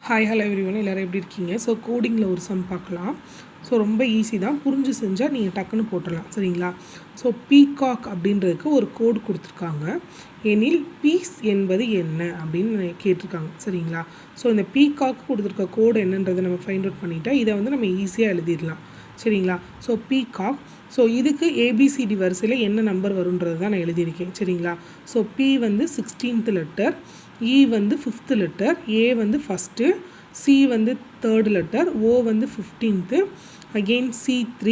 Hi hello everyone, எல்லோரும் எப்படி இருக்கீங்க? ஸோ கோடிங்கில் ஒரு சம் பார்க்கலாம். ஸோ ரொம்ப ஈஸி தான், புரிஞ்சு செஞ்சால் நீங்கள் டக்குன்னு போட்டுடலாம். சரிங்களா? ஸோ பீகாக் அப்படின்றதுக்கு ஒரு கோடு கொடுத்துருக்காங்க. எனில் பீஸ் என்பது என்ன அப்படின்னு கேட்டிருக்காங்க. சரிங்களா? ஸோ இந்த பீகாக் கொடுத்துருக்க கோடு என்னன்றதை நம்ம ஃபைண்ட் அவுட் பண்ணிவிட்டா இதை வந்து நம்ம ஈஸியாக எழுதிடலாம். சரிங்களா? ஸோ பீகாக், ஸோ இதுக்கு ஏபிசிடி வரிசையில் என்ன நம்பர் வருன்றது தான் நான் எழுதியிருக்கேன். சரிங்களா? ஸோ பி வந்து 16th லெட்டர், இ வந்து 5th லெட்டர், ஏ வந்து ஃபஸ்ட்டு, சி வந்து 3rd லெட்டர், ஓ வந்து 15th, அகெயின் C3,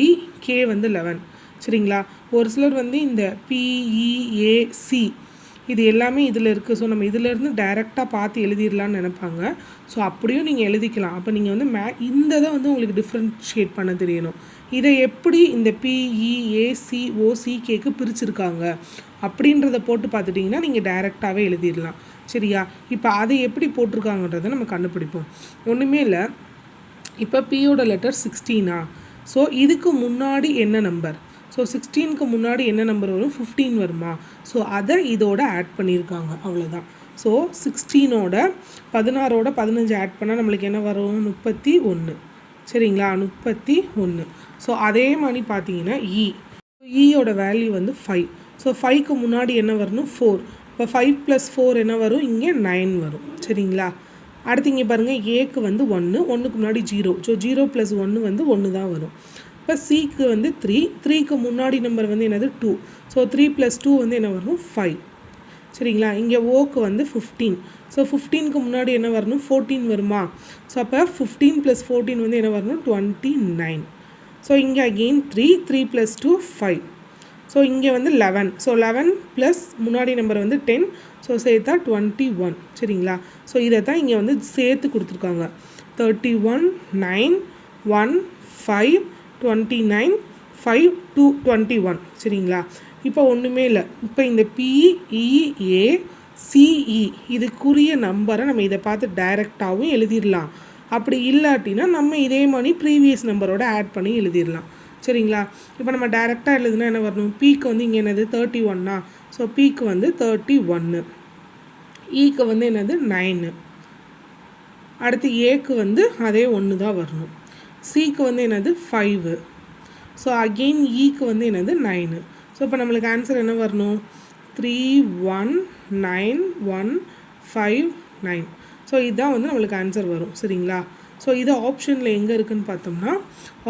கே வந்து 11. சரிங்களா? ஒரு சிலர் வந்து இந்த பிஇஏசி இது எல்லாமே இதில் இருக்குது, ஸோ நம்ம இதிலேருந்து டைரெக்டாக பார்த்து எழுதிடலான்னு நினைப்பாங்க. ஸோ அப்படியும் நீங்கள் எழுதிக்கலாம். அப்போ நீங்கள் வந்து இந்த இதை வந்து உங்களுக்கு டிஃப்ரென்ஷியேட் பண்ண தெரியணும். இதை எப்படி இந்த பிஇஏசிஓசிகேக்கு பிரிச்சுருக்காங்க அப்படின்றத போட்டு பார்த்துட்டிங்கன்னா நீங்கள் டைரெக்டாகவே எழுதிடலாம். சரியா? இப்போ அதை எப்படி போட்டிருக்காங்கன்றதை நம்ம கண்டுபிடிப்போம். ஒன்றுமே இல்லை. இப்போ பியோட லெட்டர் 16. ஸோ இதுக்கு முன்னாடி என்ன நம்பர்? ஸோ 16க்கு முன்னாடி என்ன நம்பர் வரும்? 15 வருமா? ஸோ அதை இதோட ஆட் பண்ணியிருக்காங்க, அவ்வளோதான். ஸோ 16ஓட 16ஓட 15 ஆட் பண்ணால் நம்மளுக்கு என்ன வரும்? 31. சரிங்களா? 31. ஸோ அதே மாதிரி பார்த்தீங்கன்னா இயோட வேல்யூ வந்து 5. ஸோ 5க்கு முன்னாடி என்ன வரணும்? 4. இப்போ 5 + 4 என்ன வரும்? இங்கே 9 வரும். சரிங்களா? அடுத்து இங்கே பாருங்கள், ஏக்கு வந்து 1, 1க்கு முன்னாடி 0. ஸோ 0 + 1 வந்து 1 தான் வரும். இப்போ சிக்கு வந்து 3, 3க்கு முன்னாடி நம்பர் வந்து என்னது? 2. ஸோ 3 + 2 வந்து என்ன வரணும்? 5. சரிங்களா? இங்கே ஓக்கு வந்து 15. ஸோ 15க்கு முன்னாடி என்ன வரணும்? 14 வருமா? ஸோ அப்போ 15 + 14 வந்து என்ன வரணும்? 29. ஸோ இங்கே அகெயின் 3 + 2 5. ஸோ இங்கே வந்து 11. ஸோ 11 ப்ளஸ் முன்னாடி நம்பர் வந்து 10. ஸோ சேர்த்தா 21. சரிங்களா? ஸோ இதை தான் இங்கே வந்து சேர்த்து கொடுத்துருக்காங்க. 31 9 1 5 29 5 2 21. சரிங்களா? இப்போ ஒன்றுமே இல்லை. இப்போ இந்த பிஇஏசிஇ இதுக்குரிய நம்பரை நம்ம இதை பார்த்து டைரெக்டாகவும் எழுதிடலாம். அப்படி இல்லாட்டினா நம்ம இதே மாதிரி ப்ரீவியஸ் நம்பரோட ஆட் பண்ணி எழுதிடலாம். சரிங்களா? இப்போ நம்ம டைரெக்டாக எழுதுனா என்ன வரணும்? பிக்கு வந்து இங்கே என்னது? 31. ஸோ பிக்கு வந்து 31. ஈக்கு வந்து என்னது? 9. அடுத்து ஏக்கு வந்து அதே 1 தான் வரணும். சிக்கு வந்து என்னது? 5. ஸோ அகெயின் ஈக்கு வந்து என்னது? 9. ஸோ இப்போ நம்மளுக்கு ஆன்சர் என்ன வரணும்? 3 1 9 1 5 9. ஸோ இதுதான் வந்து நம்மளுக்கு ஆன்சர் வரும். சரிங்களா? ஸோ இது ஆப்ஷனில் எங்கே இருக்குதுன்னு பார்த்தோம்னா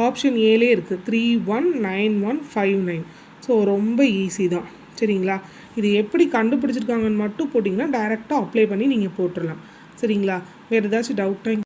ஆப்ஷன் ஏலே இருக்குது, 3 1 9 1 5 9. ஸோ ரொம்ப ஈஸி தான். சரிங்களா? இது எப்படி கண்டுபிடிச்சிருக்காங்கன்னு மட்டும் போட்டிங்கன்னா டைரெக்டாக அப்ளை பண்ணி நீங்கள் போட்டுடலாம். சரிங்களா? வேறு ஏதாச்சும் டவுட்டாக